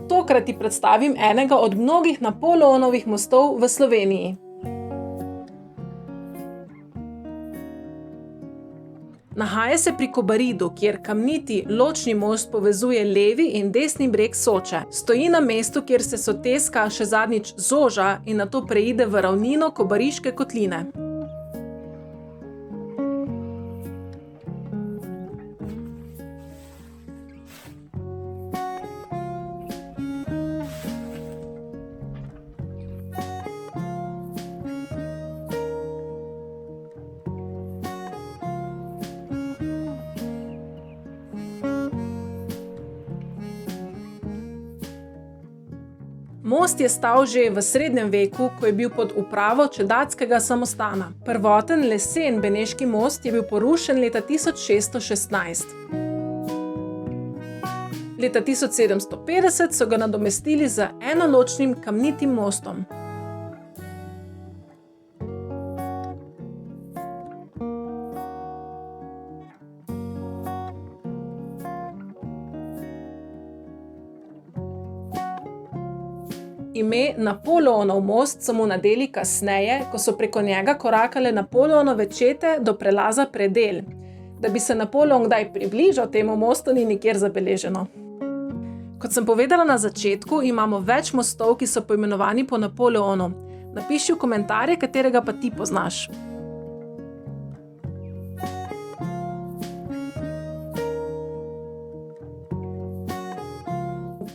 Tokrat ti predstavim enega od mnogih Napoleonovih mostov v Sloveniji. Nahaja se pri Kobaridu, kjer kamniti ločni most povezuje levi in desni breg Soče. Stoji na mestu, kjer se soteska še zadnjič zoža in nato preide v ravnino Kobariške kotline. Most je stal že v srednjem veku, ko je bil pod upravo čedatskega samostana. Prvoten lesen beneški most je bil porušen leta 1616. Leta 1750 so ga nadomestili z enoločnim kamnitim mostom. Ime Napoleonov most so mu nadeli kasneje, ko so preko njega korakale Napoleonove čete do prelaza Predel. Da bi se Napoleon kdaj približal temu mostu, ni nikjer zabeleženo. Kot sem povedala na začetku, imamo več mostov, ki so poimenovani po Napoleonu. Napiši v komentarje, katerega pa ti poznaš.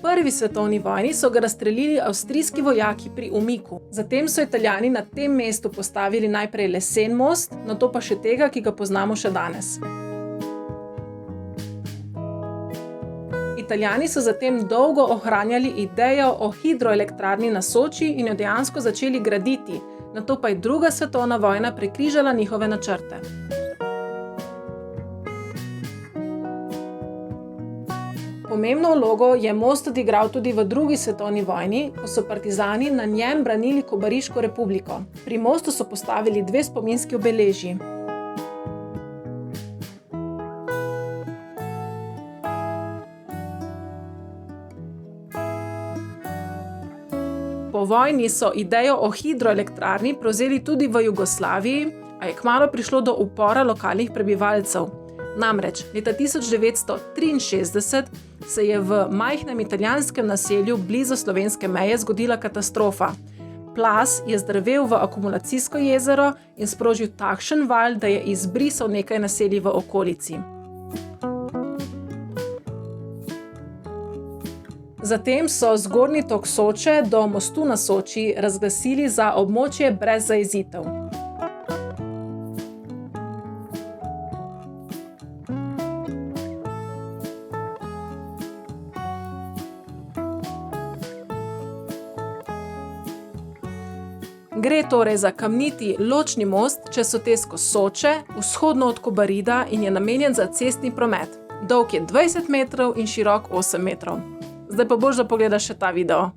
V prvi svetovni vojni so ga razstrelili avstrijski vojaki pri umiku. Zatem so Italijani na tem mestu postavili najprej lesen most, nato pa še tega, ki ga poznamo še danes. Italijani so zatem dolgo ohranjali idejo o hidroelektrarni na Soči in jo dejansko začeli graditi, nato pa je druga svetovna vojna prekrižala njihove načrte. Pomembno vlogo je most odigral tudi v drugi svetovni vojni, ko so partizani na njem branili Kobariško republiko. Pri mostu so postavili 2 spominski obeležji. Po vojni so idejo o hidroelektrarni prevzeli tudi v Jugoslaviji, a je kmalu prišlo do upora lokalnih prebivalcev. Namreč, leta 1963 se je v majhnem italijanskem naselju blizu slovenske meje zgodila katastrofa. Plaz je zdrvel v akumulacijsko jezero in sprožil takšen val, da je izbrisal nekaj naselij v okolici. Zatem so zgornji tok Soče do mostu na Soči razglasili za območje brez zajezitev. Gre torej za kamniti ločni most čez sotesko Soče, vzhodno od Kobarida in je namenjen za cestni promet. Dolg je 20 metrov in širok 8 metrov. Zdaj pa boš, da pogledaš še ta video.